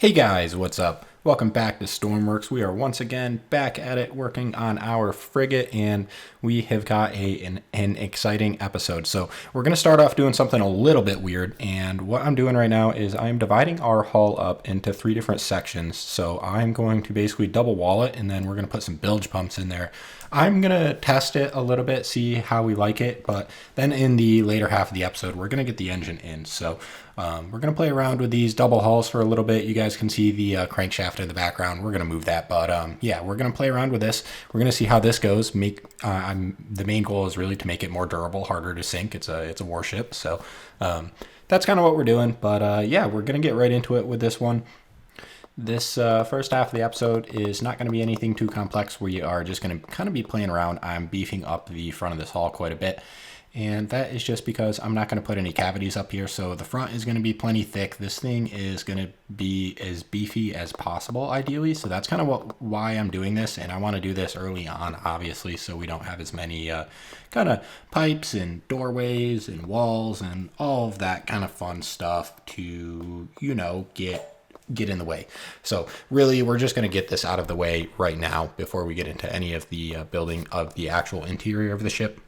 Hey guys, what's up? Welcome back to Stormworks. We are once again back at it working on our frigate, and we have got an exciting episode. So we're going to start off doing something a little bit weird, and what I'm doing right now is I'm dividing our hull up into three different sections. So I'm going to basically double wall it, and then we're going to put some bilge pumps in there. I'm going to test it a little bit, see how we like it, but then in the later half of the episode, we're going to get the engine in. So we're going to play around with these double hulls for a little bit. You guys can see the crankshaft in the background. We're going to move that, but yeah, we're going to play around with this. We're going to see how this goes. The main goal is really to make it more durable, harder to sink. It's a warship, so that's kind of what we're doing. But yeah, we're going to get right into it with this one. This first half of the episode is not going to be anything too complex. We are just going to kind of be playing around. I'm beefing up the front of this hull quite a bit. And that is just because I'm not going to put any cavities up here. So the front is going to be plenty thick. This thing is going to be as beefy as possible, ideally. So that's kind of why I'm doing this. And I want to do this early on, obviously, so we don't have as many kind of pipes and doorways and walls and all of that kind of fun stuff to, get in the way. So really, we're just going to get this out of the way right now before we get into any of the building of the actual interior of the ship.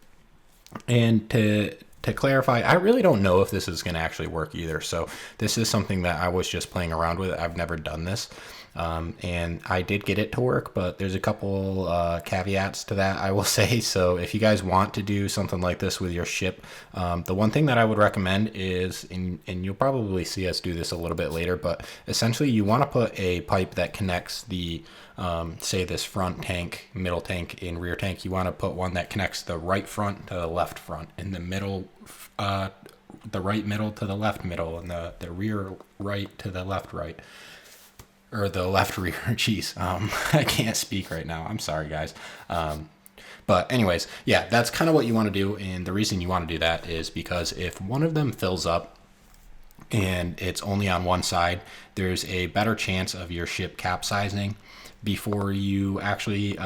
And to clarify, I really don't know if this is going to actually work either. So this is something that I was just playing around with. I've never done this. And I did get it to work, but there's a couple caveats to that, I will say. So if you guys want to do something like this with your ship, the one thing that I would recommend is, and you'll probably see us do this a little bit later, but essentially you want to put a pipe that connects the say this front tank, middle tank, and rear tank. You want to put one that connects the right front to the left front, and the middle, the right middle to the left middle, and the rear right to the left right, or the left rear. Jeez, I can't speak right now. I'm sorry, guys. But anyways, yeah, that's kind of what you want to do, and the reason you want to do that is because if one of them fills up and it's only on one side, there's a better chance of your ship capsizing before you actually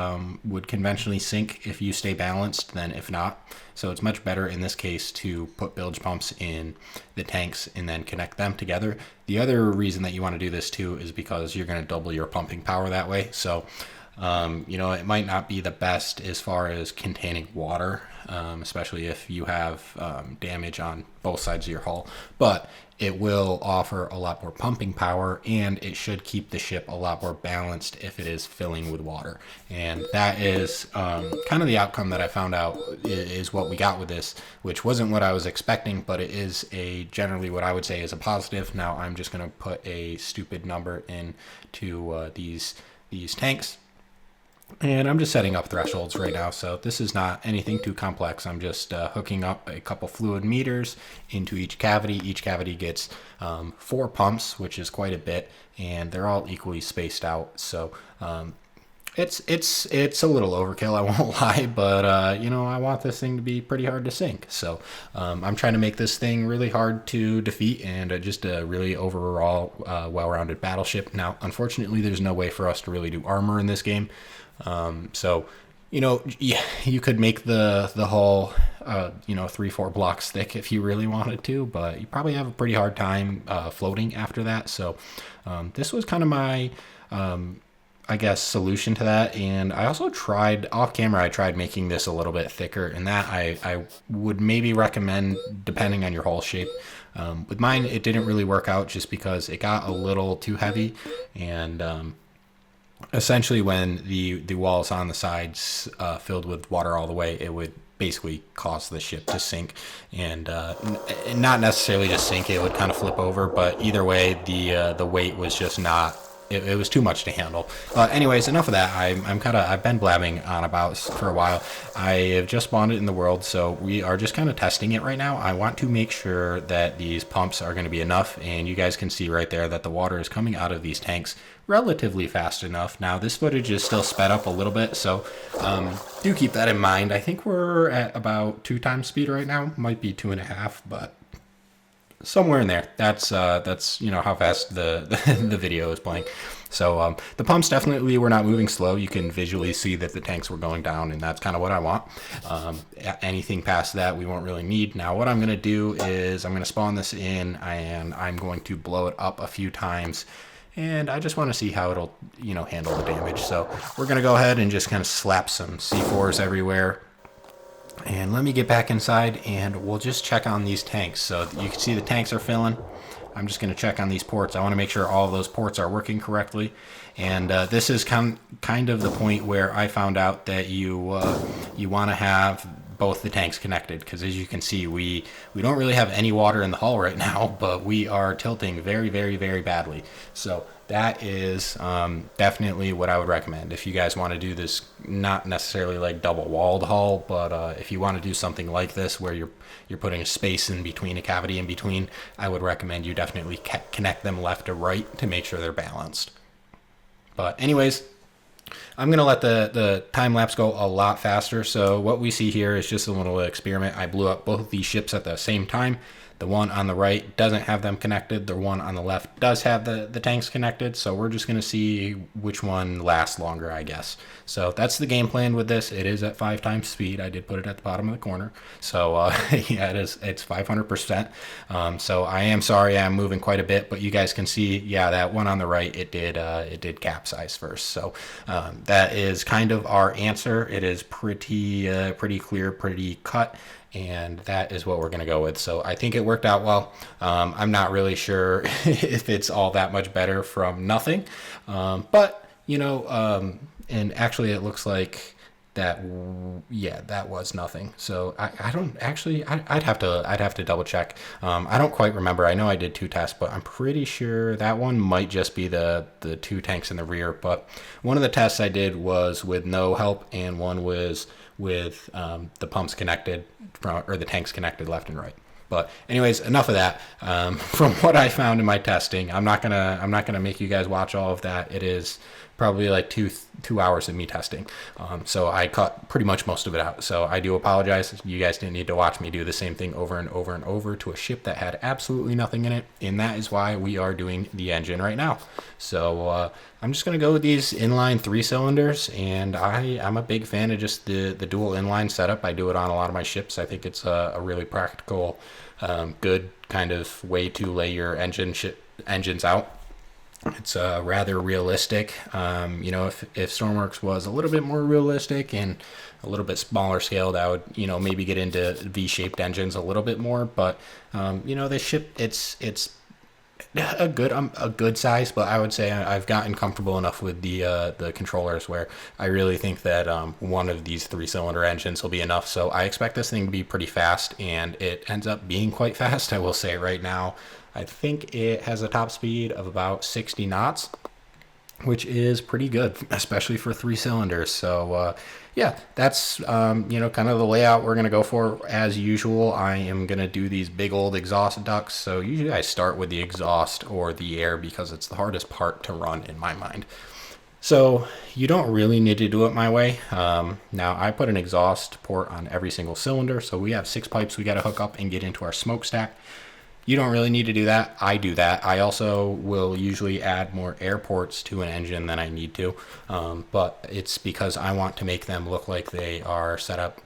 would conventionally sink if you stay balanced than if not. So it's much better in this case to put bilge pumps in the tanks and then connect them together. The other reason that you want to do this too is because you're going to double your pumping power that way. So it might not be the best as far as containing water, especially if you have damage on both sides of your hull, but it will offer a lot more pumping power, and it should keep the ship a lot more balanced if it is filling with water. And that is kind of the outcome that I found out is what we got with this, which wasn't what I was expecting, but it is generally what I would say is a positive. Now I'm just going to put a stupid number into these tanks. And I'm just setting up thresholds right now, so this is not anything too complex. I'm just hooking up a couple fluid meters into each cavity. Each cavity gets 4 pumps, which is quite a bit, and they're all equally spaced out. So it's a little overkill, I won't lie, but I want this thing to be pretty hard to sink. So I'm trying to make this thing really hard to defeat and just a really overall well-rounded battleship. Now, unfortunately, there's no way for us to really do armor in this game. You could make the hull 3-4 blocks thick if you really wanted to, but you probably have a pretty hard time floating after that. So this was kind of my solution to that. And I also tried off camera, I tried making this a little bit thicker, and that I would maybe recommend depending on your hull shape. With mine, it didn't really work out just because it got a little too heavy, and essentially when the walls on the sides filled with water all the way, it would basically cause the ship to sink, and not necessarily just sink, it would kind of flip over, but either way the weight was just not, it was too much to handle. Anyways, enough of that. I've been blabbing on about for a while. I have just spawned it in the world, so we are just kind of testing it right now. I want to make sure that these pumps are going to be enough, and you guys can see right there that the water is coming out of these tanks relatively fast enough. Now this footage is still sped up a little bit, so do keep that in mind. I think we're at about 2 times speed right now, might be 2.5, but somewhere in there. That's how fast the video is playing. So the pumps definitely were not moving slow. You can visually see that the tanks were going down, and that's kind of what I want. Anything past that we won't really need. Now what I'm going to do is I'm going to spawn this in, and I'm going to blow it up a few times and I just want to see how it'll, handle the damage. So we're going to go ahead and just kind of slap some C4s everywhere. And let me get back inside and we'll just check on these tanks. So you can see the tanks are filling. I'm just going to check on these ports. I want to make sure all of those ports are working correctly. And this is kind of the point where I found out that you want to have both the tanks connected, because as you can see, we don't really have any water in the hull right now, but we are tilting very, very, very badly. So that is definitely what I would recommend if you guys want to do this, not necessarily like double walled hull, but if you want to do something like this where you're putting a space in between, a cavity in between, I would recommend you definitely connect them left to right to make sure they're balanced. But anyways, I'm going to let the time lapse go a lot faster. So what we see here is just a little experiment. I blew up both of these ships at the same time. The one on the right doesn't have them connected. The one on the left does have the tanks connected. So we're just going to see which one lasts longer, I guess. So that's the game plan with this. It is at 5 times speed. I did put it at the bottom of the corner. So yeah, it's 500%. So I am sorry I'm moving quite a bit, but you guys can see, yeah, that one on the right, it did capsize first. So that is kind of our answer. It is pretty clear, pretty cut. And that is what we're going to go with. So I think it worked out well. I'm not really sure if it's all that much better from nothing. But, and actually it looks like that, yeah, that was nothing. So I don't actually, I'd have to double check. I don't quite remember. I know I did 2 tests, but I'm pretty sure that one might just be the 2 tanks in the rear. But one of the tests I did was with no help, and one was with the pumps connected or the tanks connected left and right. But anyways, enough of that. From what I found in my testing, I'm not gonna make you guys watch all of that. It is probably like two hours of me testing. So I cut pretty much most of it out. So I do apologize. You guys didn't need to watch me do the same thing over and over and over to a ship that had absolutely nothing in it. And that is why we are doing the engine right now. So I'm just going to go with these inline 3 cylinders. And I'm a big fan of just the dual inline setup. I do it on a lot of my ships. I think it's a really practical, good kind of way to lay your engines out. It's rather realistic. If Stormworks was a little bit more realistic and a little bit smaller scaled, I would, maybe get into V-shaped engines a little bit more. But, this ship, it's a good size, but I would say I've gotten comfortable enough with the controllers where I really think that one of these 3-cylinder engines will be enough. So I expect this thing to be pretty fast, and it ends up being quite fast, I will say right now. I think it has a top speed of about 60 knots, which is pretty good, especially for 3 cylinders. So yeah, that's kind of the layout we're going to go for. As usual, I am going to do these big old exhaust ducts. So usually I start with the exhaust or the air because it's the hardest part to run in my mind. So you don't really need to do it my way. Now I put an exhaust port on every single cylinder. So we have 6 pipes we got to hook up and get into our smokestack. You don't really need to do that. I do that. I also will usually add more air ports to an engine than I need to, but it's because I want to make them look like they are set up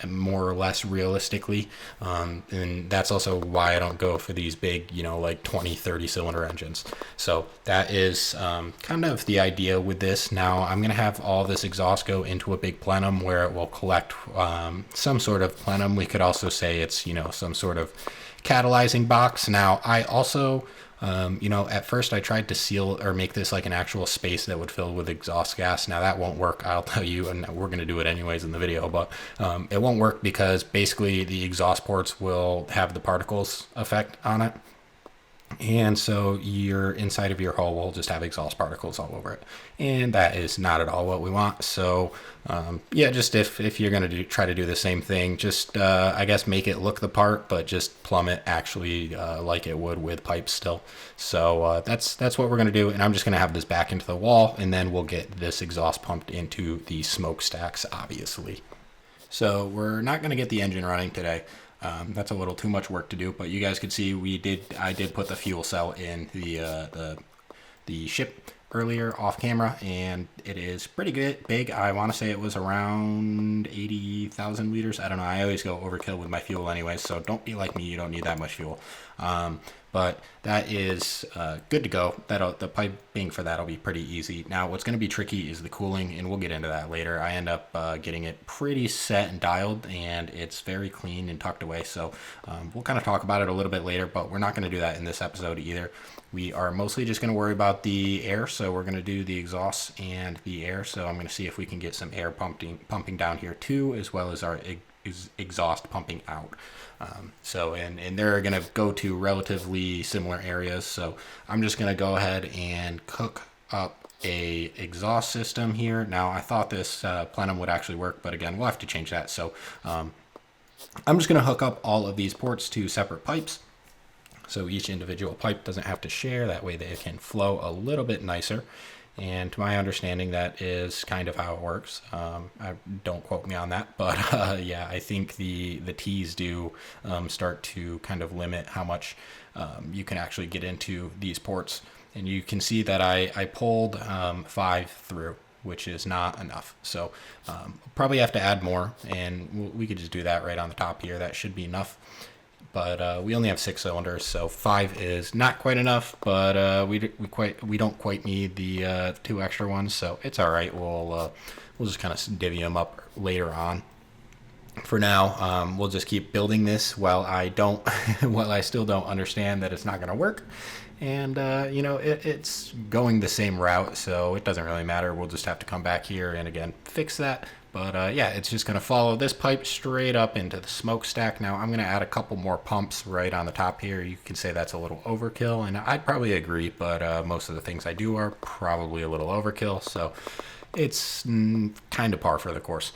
more or less realistically, and that's also why I don't go for these big, like 20, 30 cylinder engines. So that is kind of the idea with this. Now I'm going to have all this exhaust go into a big plenum where it will collect some sort of plenum. We could also say it's, some sort of catalyzing box. Now I also at first I tried to seal or make this like an actual space that would fill with exhaust gas. Now that won't work, I'll tell you, and we're going to do it anyways in the video, but it won't work because basically the exhaust ports will have the particles effect on it. And so your inside of your hull will just have exhaust particles all over it, and that is not at all what we want. So yeah, just if you're going to try to do the same thing, just I guess make it look the part, but just plumb it actually like it would with pipes still. So that's what we're going to do, and I'm just going to have this back into the wall, and then we'll get this exhaust pumped into the smokestacks, obviously. So we're not going to get the engine running today. That's a little too much work to do, but you guys could see I did put the fuel cell in the ship earlier off camera, and it is pretty good big. I want to say it was around 80,000 liters. I don't know. I always go overkill with my fuel anyway, so don't be like me. You don't need that much fuel. But that is good to go. The piping for that will be pretty easy. Now, what's going to be tricky is the cooling, and we'll get into that later. I end up getting it pretty set and dialed, and it's very clean and tucked away. So we'll kind of talk about it a little bit later, but we're not going to do that in this episode either. We are mostly just going to worry about the air, so we're going to do the exhaust and the air. So I'm going to see if we can get some air pumping down here too, as well as our exhaust pumping out. And they're going to go to relatively similar areas. So I'm just going to go ahead and cook up a exhaust system here. Now, I thought this plenum would actually work, but again, we'll have to change that. So I'm just going to hook up all of these ports to separate pipes. So each individual pipe doesn't have to share. That way they can flow a little bit nicer. And to my understanding, that is kind of how it works. Don't quote me on that, but yeah, I think the T's do start to kind of limit how much you can actually get into these ports. And you can see that I pulled 5 through, which is not enough. So probably have to add more, and we could just do that right on the top here. That should be enough. But we only have 6 cylinders, so 5 is not quite enough. But we don't quite need the 2 extra ones, so it's all right. We'll just kind of divvy them up later on. For now, we'll just keep building this while I still don't understand that it's not going to work. And it's going the same route, so it doesn't really matter. We'll just have to come back here and again fix that. But yeah, it's just going to follow this pipe straight up into the smokestack. Now I'm going to add a couple more pumps right on the top here. You can say that's a little overkill, and I'd probably agree, but most of the things I do are probably a little overkill. So it's kind of par for the course.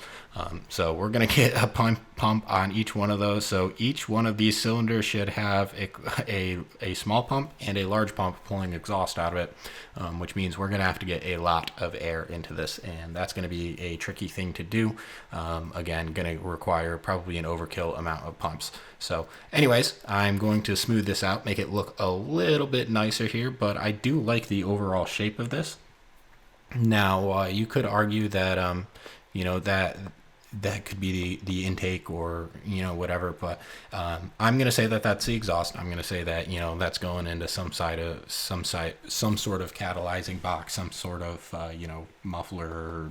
So we're going to get a pump on each one of those. So each one of these cylinders should have a small pump and a large pump pulling exhaust out of it, which means we're going to have to get a lot of air into this, and that's going to be a tricky thing to do. Again, going to require probably an overkill amount of pumps. So anyways, I'm going to smooth this out, make it look a little bit nicer here, but I do like the overall shape of this. Now, you could argue that, that could be the intake or, whatever, but I'm going to say that that's the exhaust. I'm going to say that, that's going into some sort of catalyzing box, some sort of, muffler,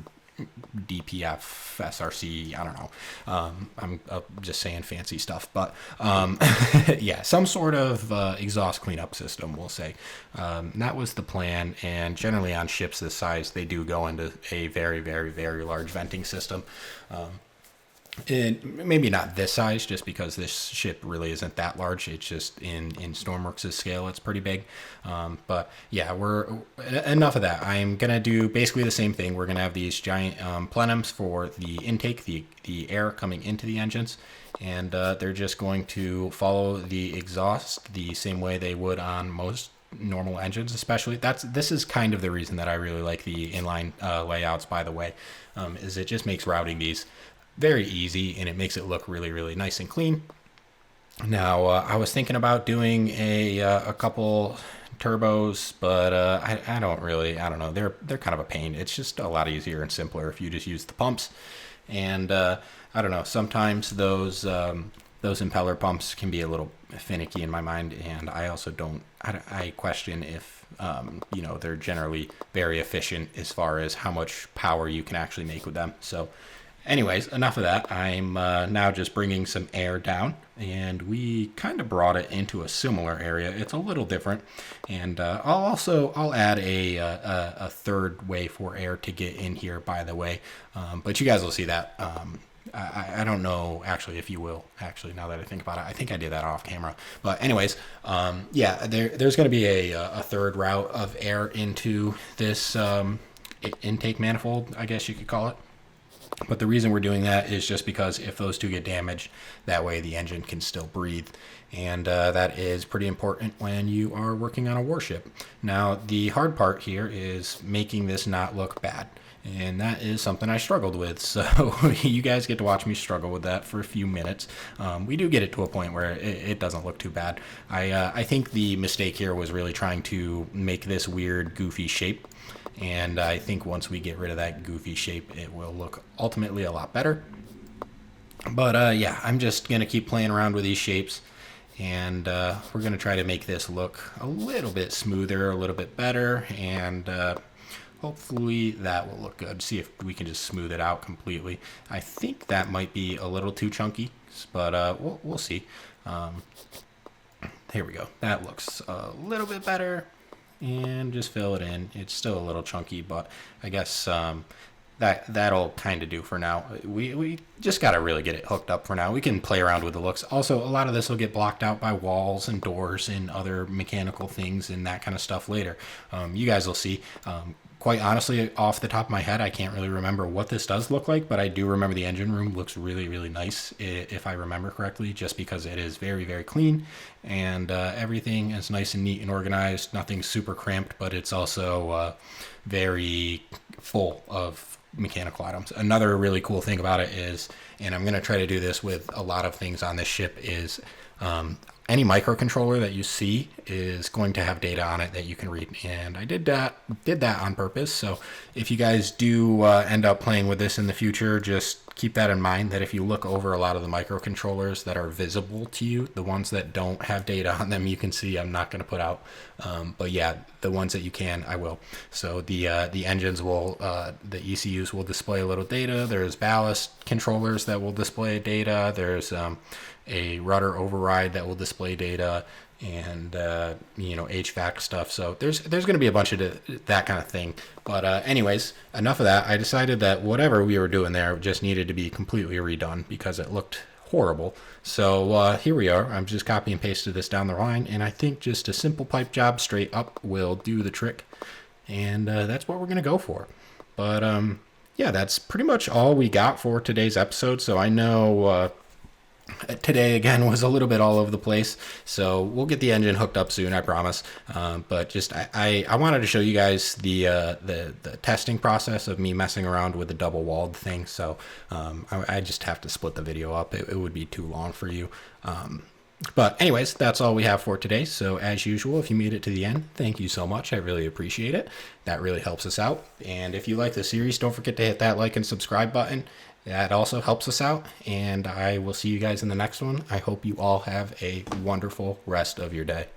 DPF, SRC, I don't know. I'm just saying fancy stuff, but yeah, some sort of exhaust cleanup system, we'll say. That was the plan, and generally on ships this size, they do go into a very, very, very large venting system. And maybe not this size, just because this ship really isn't that large. It's just in Stormworks' scale, it's pretty big. But yeah, enough of that. I'm gonna do basically the same thing. We're gonna have these giant plenums for the intake, the air coming into the engines, and they're just going to follow the exhaust the same way they would on most normal engines. Especially this is kind of the reason that I really like the inline layouts, by the way, is it just makes routing these very easy, and it makes it look really, really nice and clean. Now, I was thinking about doing a couple turbos, but I don't know. They're kind of a pain. It's just a lot easier and simpler if you just use the pumps. And I don't know. Sometimes those impeller pumps can be a little finicky in my mind, and I also don't. I question if they're generally very efficient as far as how much power you can actually make with them. So anyways, enough of that. I'm now just bringing some air down, and we kind of brought it into a similar area. It's a little different, and I'll add a third way for air to get in here, by the way. But you guys will see that. I don't know actually if you will. Actually, now that I think about it, I think I did that off camera. But anyways, yeah, there's going to be a third route of air into this intake manifold, I guess you could call it. But the reason we're doing that is just because if those two get damaged, that way the engine can still breathe. And that is pretty important when you are working on a warship. Now, the hard part here is making this not look bad. And that is something I struggled with. So you guys get to watch me struggle with that for a few minutes. We do get it to a point where it doesn't look too bad. I think the mistake here was really trying to make this weird, goofy shape. And I think once we get rid of that goofy shape, it will look ultimately a lot better. But yeah, I'm just going to keep playing around with these shapes. and we're going to try to make this look a little bit smoother, a little bit better, and hopefully that will look good. See if we can just smooth it out completely. I think that might be a little too chunky, but we'll see. Here we go. That looks a little bit better, and just fill it in. It's still a little chunky, but I guess that'll kind of do for now. We just got to really get it hooked up for now. We can play around with the looks. Also, a lot of this will get blocked out by walls and doors and other mechanical things and that kind of stuff later. You guys will see. Quite honestly, off the top of my head, I can't really remember what this does look like, but I do remember the engine room looks really, really nice, if I remember correctly, just because it is very, very clean, and everything is nice and neat and organized. Nothing super cramped, but it's also very full of mechanical items. Another really cool thing about it is, and I'm going to try to do this with a lot of things on this ship, is any microcontroller that you see is going to have data on it that you can read, and I did that on purpose. So if you guys do end up playing with this in the future, just keep that in mind, that if you look over a lot of the microcontrollers that are visible to you, the ones that don't have data on them, you can see I'm not going to put out, but yeah, the ones that you can, I will. So the engines will, the ECUs will display a little data. There's ballast controllers that will display data. There's a rudder override that will display data, and HVAC stuff. So there's going to be a bunch of that kind of thing. But anyways, enough of that. I decided that whatever we were doing there just needed to be completely redone because it looked horrible. So here we are. I'm just copy and pasted this down the line, and I think just a simple pipe job straight up will do the trick, and that's what we're going to go for. But yeah, that's pretty much all we got for today's episode. So I know today again was a little bit all over the place, so we'll get the engine hooked up soon, I promise. But just I wanted to show you guys the testing process of me messing around with the double walled thing. So I just have to split the video up. It would be too long for you. But anyways, that's all we have for today. So as usual, if you made it to the end, thank you so much. I really appreciate it. That really helps us out. And if you like the series, don't forget to hit that like and subscribe button. That also helps us out. And I will see you guys in the next one. I hope you all have a wonderful rest of your day.